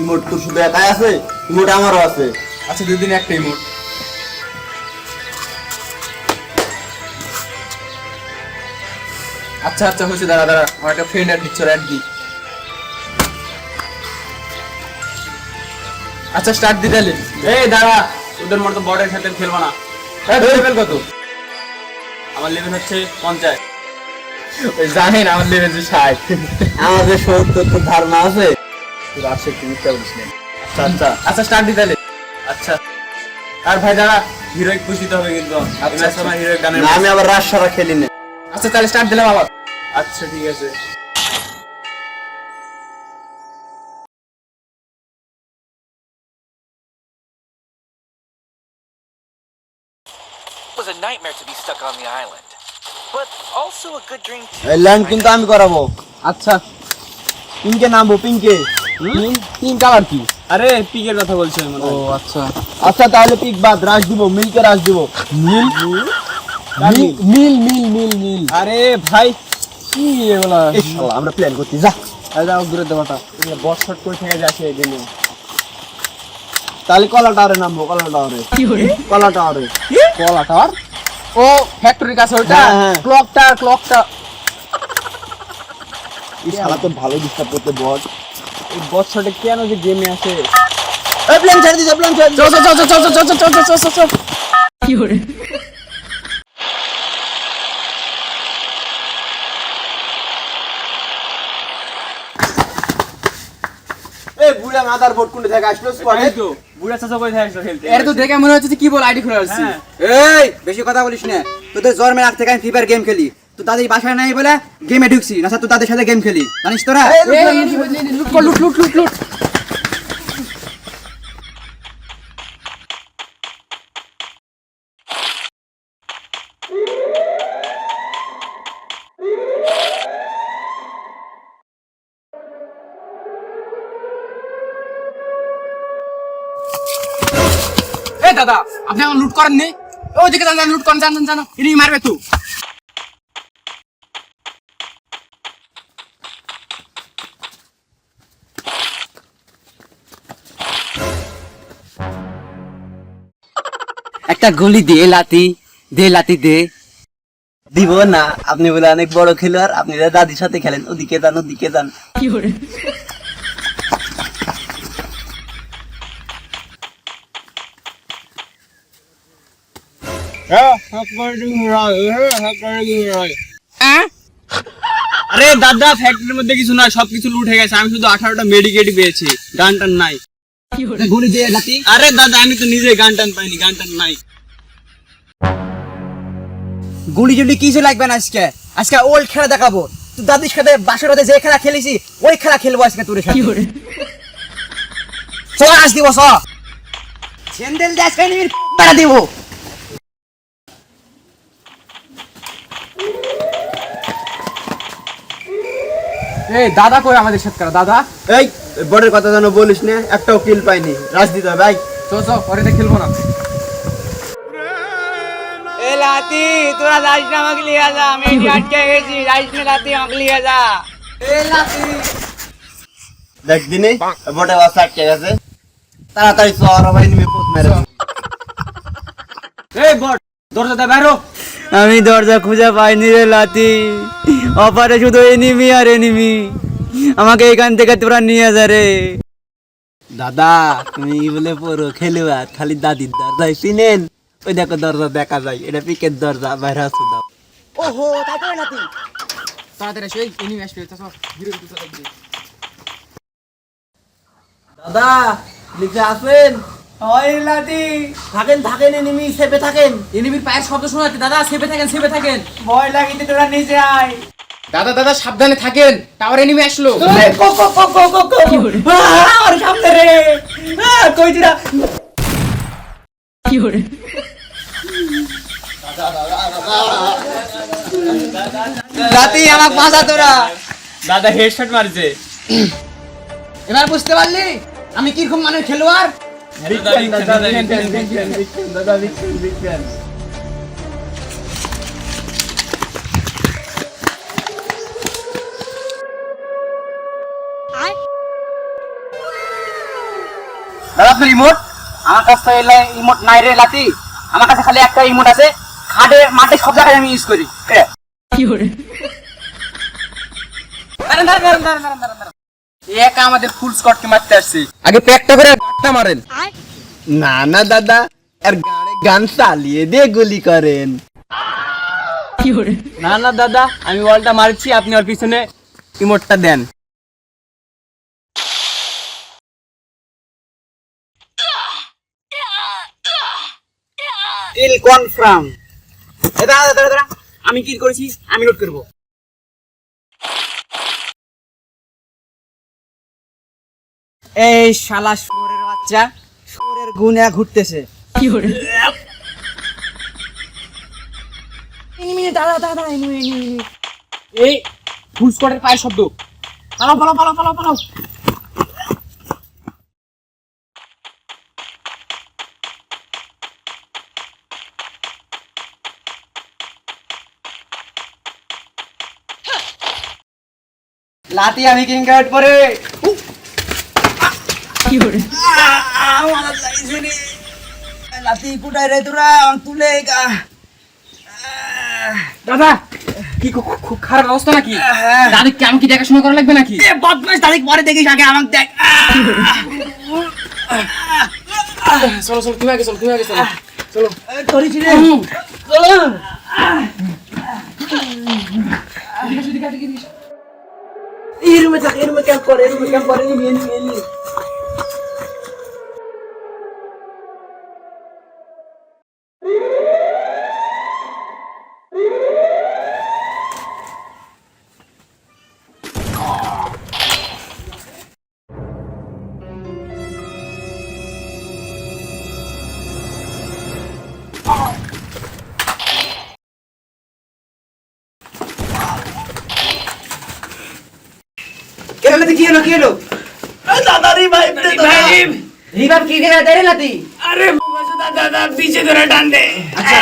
Emote তোর শুধু একাই আছে, ইমোট আমারও আছে। আচ্ছা 2 দিনে একটা ইমোট। আচ্ছা আচ্ছা হয়েছে, দাঁড়া দাঁড়া, আমার একটা ফ্রেন্ড অ্যাড দিচ্ছে, অ্যাড দি। আচ্ছা স্টার্ট দি তাহলে। এই দাঁড়া, ওদের মতো বড়ের সাথে খেলবো না। লেভেল কত? আমার লেভেল হচ্ছে 50। জানেন আমার লেভেল 60। আমাদের 70 তো ধারণা আছে। তুই আসছে একটু মিথ্যা বলিস না। আচ্ছা আচ্ছা আচ্ছা স্টার্ট দি তাহলে। আচ্ছা। আর ভাই দাঁড়া, হিরোইক পুশ দিতে হবে কিন্তু। আচ্ছা, আচ্ছা আমার হিরোইক গানের না, আমি আবার রাশ সারা খেলি না। আচ্ছা তাহলে স্টার্ট দিলাম আবার। আচ্ছা ঠিক আছে। It was a nightmare to be stuck on the island, but also a good dream too. এই ল্যান্ড কিন্তু আমি করাবো। আচ্ছা পিঙ্কে নামবো, পিঙ্কে। তিন কালার কি? আরে পিকের কথা বলছি আমি মনে ও হয়। আচ্ছা। আচ্ছা তাহলে পিক বাদ, রাশ দিব, মিলকে রাশ দিব। মিল মিল মিল মিল মিল। আরে ভাই কি এগুলা? এই শালা আমরা প্ল্যান করতে যা। এই যাও দূরে দেবাটা। বস শট করে থেকে যাচ্ছে এই দিনে। তাহলে কলা টাওয়ারে নামবো, কলা টাওয়ারে। কি হরে? কলা টাওয়ারে। কলা টাওয়ার? ও ফ্যাক্টরির কাছে ওটা। হ্যাঁ, হ্যাঁ। ক্লকটা। এই শালা তো ভালো ডিস্টার্ব করতে বস। এই বস শটে কেন যে গেমে আসে? এই প্ল্যান ছেড়ে দিছে, প্ল্যান ছেড়ে দিছে। চল। কি হরে? এই বুড়া মাদার বোর্ড কোন থেকে আসলো স্কোয়াডে? তো বুড়া চাচা কই থেকে আসলো খেলতে? এর তো দেখে মনে হচ্ছে যে কি বল আইডি খুলে আসছি। হ্যাঁ। এই বেশি কথা বলিস না। তোদের জন্মের আগ থেকে আমি ফ্রি ফায়ার গেম খেলি। তো তাদের বাসায় নাই বলে গেমে ঢুকছি না, তো তাদের সাথে গেম খেলি, জানিস তোরা? লুট। এই দাদা, আপনি আমার লুট করেননি? ওইদিকে যান, লুট করেন, জান। ইনি মারবে তো। একটা গুলি দে লাতি দে। দিব না, আপনি বলে অনেক বড় খেলোয়াড়, আপনি দাদির সাথে খেলেন, ওদিকে যান। কি হরে? আরে দাদা ফ্যাক্টরির মধ্যে কিছু না, সবকিছু লুট হয়ে গেছে। আমি শুধু 18টা মেডিকেটই পেয়েছি, গান টান নাই। গুলি দে লাতি। আরে দাদা আমি তো নিজে গান টান পাইনি, গান টান নাই। গুলি জুলি কিছু লাগবে না আজকে ওল্ড খেলা দেখাবো। তুই দাদির সাথে বাসার মধ্যে যে খেলা খেলেছি ওই খেলা খেলবো আজকে তোর সাথে। চল আজ দিব স্যান্ডেল দিয়ে আজকে নিয়ে পাড়া দিব। এই দাদা কই আমাদের সাথে করা দাদা? এই বড়ের কথা যেন বলিস না, একটাও কিল পাইনি। রাজ দিতে হবে ভাই। চল পরে খেলবো না। এ লাতি তোরা যাইস না, আমাকে লিয়ে যা, আমি এটি আটকে গেছি, যাইস না লাতি, আমাকে লিয়ে যা। দেখ দিনে বড়ে বাস আটকে গেছে, তাড়াতাড়ি চল ভাই, নিমে পোত মেরে। এই বড় দরজাটা বাইরো। আমি দরজা খুঁজে পাইনি রে লাতি, অপারে শুধু এনিমি আর এনিমি। আমাকে এখান থেকে তোরা নিয়ে যা রে। দাদা তুমি বলে পড়ো খেলোয়াড়, খালি দাদির দরজায় চিনেন। ওই দেখো দরজা দেখা যায়, এটা পিকের দরজা, বাইরে আসো দাও। ওহো তাই তো লাতি। তাড়াতাড়ি এসো, এই এনিমি আসবে, চল হিরো দিতে লাগবে। দাদা নিচে আসেন। ওই লাতি থাকেন এনিমি, সেফে থাকেন। এনিমির পায়ের শব্দ শোনা যাচ্ছে, দাদা সেভে থাকেন। ভয় লাগিতে তোরা নিচে আয়। দাদা সাবধানে থাকেন, টাওয়ার এনিমি আসলো। আর সামনে রে কই দিরা। কি হরে? লাতি আমাকে বাঁচা তোরা। দাদা হেডশট মারছে। এবার বুঝতে পারলি আমি কিরকম মানে খেলোয়াড়? দাদা বিগ কাছে রিমোট? আমার কাছে এলে রিমোট নাই রে লাতি। আমার কাছে খালি একটা রিমোট আছে, খাটে মাঠে সব জায়গায় আমি ইউজ করি। দাঁড়ান, দাঁড়ান, দাঁড়ান, দাঁড়ান, দাঁড়ান, দাঁড়ান, দাঁড়ান। একা আমাদের ফুল স্কটকে মারতে আসছে। আগে প্যাকটা করে গাঁটটা মারেন। না না দাদা, আর গানে গান চালিয়ে দিয়ে গুলি করেন। না না দাদা, আমি বলটা মারছি, আপনি ওর পিছনে রিমোটটা দেন। কিল কনফার্ম। দাঁড়া দাঁড়া দাঁড়া, আমি কিল করেছি, আমি নোট করবো। এই শালা শুয়োরের বাচ্চা, শুয়োরের গুণে ঘুরতেছে। দাঁড়া দাঁড়া দাঁড়া, এই ফুল স্কটের পায়ের শব্দ। পালাও পালাও পালাও পালাও পালাও। লাতি আমি কিং কাট পরে লাতি কুটাই রে তোরা তুলে দাদা কি খুব খারাপ অবস্থা নাকি? দাদিকে আমি কি দেখাশোনা করা লাগবে নাকি? বদমাস তারিখ পরে দেখিস, আগে আমাকে দেখ। চলো চলো, তুমি আগে চলো, তুমি আগে চলো। চলো করিস রে এই রুমে থাক, এই রুমে ক্যাম্প করে, এই রুমে ক্যাম্প করে। কি হলো কি হলো? দাদা রিভাইভ দে, রিভাইভ কি করে দে রে লাতি? আরে দাদা দাদা পিছে ধরে টান দে। আচ্ছা